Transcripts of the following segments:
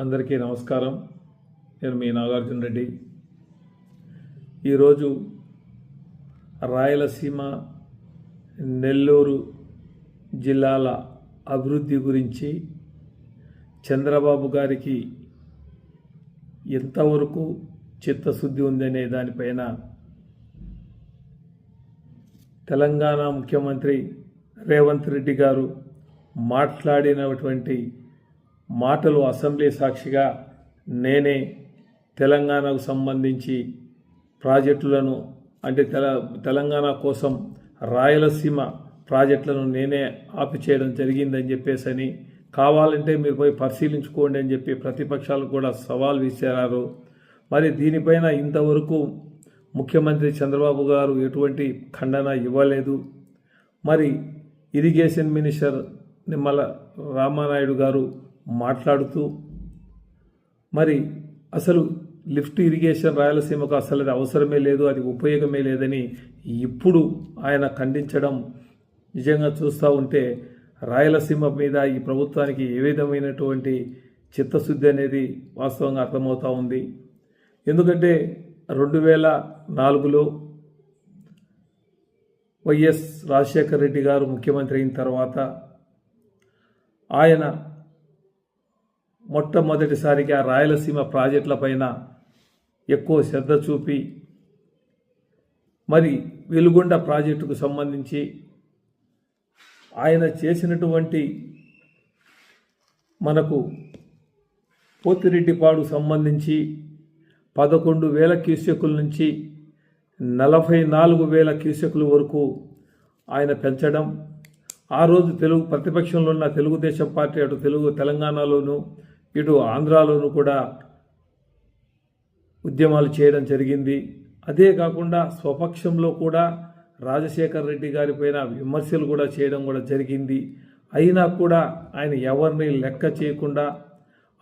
అందరికీ నమస్కారం. నేను మీ నాగార్జున రెడ్డి. ఈరోజు రాయలసీమ, నెల్లూరు జిల్లాల అభివృద్ధి గురించి చంద్రబాబు గారికి ఎంతవరకు చిత్తశుద్ధి ఉందనే దానిపైన తెలంగాణ ముఖ్యమంత్రి రేవంత్ రెడ్డి గారు మాట్లాడినటువంటి మాటలు అసెంబ్లీ సాక్షిగా నేనే తెలంగాణకు సంబంధించి ప్రాజెక్టులను అంటే తెలంగాణ కోసం రాయలసీమ ప్రాజెక్టులను నేనే ఆపి చేయడం జరిగిందని చెప్పేసి కావాలంటే మీరు పోయి పరిశీలించుకోండి అని చెప్పి ప్రతిపక్షాలు కూడా సవాల్ విసిరారు. మరి దీనిపైన ఇంతవరకు ముఖ్యమంత్రి చంద్రబాబు గారు ఎటువంటి ఖండన ఇవ్వలేదు. మరి ఇరిగేషన్ మినిస్టర్ నిమ్మల రామానాయుడు గారు మాట్లాడుతూ మరి అసలు లిఫ్ట్ ఇరిగేషన్ రాయలసీమకు అసలు అది అవసరమే లేదు, అది ఉపయోగమే లేదని ఇప్పుడు ఆయన ఖండించడం నిజంగా చూస్తూ ఉంటే రాయలసీమ మీద ఈ ప్రభుత్వానికి ఏ విధమైనటువంటి చిత్తశుద్ధి అనేది వాస్తవంగా అర్థమవుతూ ఉంది. ఎందుకంటే 2004లో వైఎస్ రాజశేఖర రెడ్డి గారు ముఖ్యమంత్రి అయిన తర్వాత ఆయన మొట్టమొదటిసారిగా రాయలసీమ ప్రాజెక్టులపైన ఎక్కువ శ్రద్ధ చూపి మరి వెలుగొండ ప్రాజెక్టుకు సంబంధించి ఆయన చేసినటువంటి మనకు పోతిరెడ్డిపాడు సంబంధించి 11,000 క్యూసెక్కుల నుంచి 44,000 క్యూసెక్కుల వరకు ఆయన పెంచడం, ఆ రోజు ప్రతిపక్షంలో ఉన్న తెలుగుదేశం పార్టీ అటు తెలంగాణలోను ఇటు ఆంధ్రాలోను కూడా ఉద్యమాలు చేయడం జరిగింది. అదే కాకుండా స్వపక్షంలో కూడా రాజశేఖర రెడ్డి గారి పైన విమర్శలు కూడా చేయడం కూడా జరిగింది. అయినా కూడా ఆయన ఎవరిని లెక్క చేయకుండా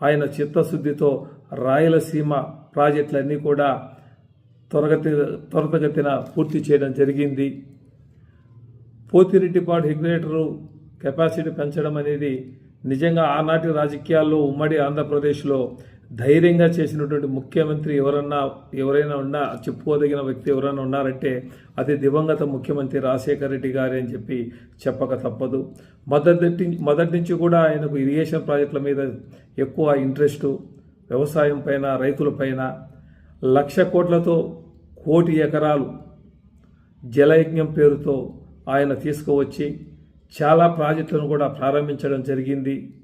ఆయన చిత్తశుద్ధితో రాయలసీమ ప్రాజెక్టులన్నీ కూడా త్వరితగతిన పూర్తి చేయడం జరిగింది. పోతిరెడ్డిపాడు రెగ్యులేటరు కెపాసిటీ పెంచడం అనేది నిజంగా ఆనాటి రాజకీయాల్లో ఉమ్మడి ఆంధ్రప్రదేశ్లో ధైర్యంగా చేసినటువంటి ముఖ్యమంత్రి ఎవరైనా ఉన్నా చెప్పుకోదగిన వ్యక్తి ఎవరైనా ఉన్నారంటే అది దివంగత ముఖ్యమంత్రి రాజశేఖర రెడ్డి గారే అని చెప్పి చెప్పక తప్పదు. మొదటి నుంచి కూడా ఆయనకు ఇరిగేషన్ ప్రాజెక్టుల మీద ఎక్కువ ఇంట్రెస్టు, వ్యవసాయం పైన, రైతుల పైన 1,00,000 కోట్లతో 1 కోటి ఎకరాలు జలయజ్ఞం పేరుతో ఆయన తీసుకువచ్చి చాలా ప్రాజెక్టులను కూడా ప్రారంభించడం జరిగింది.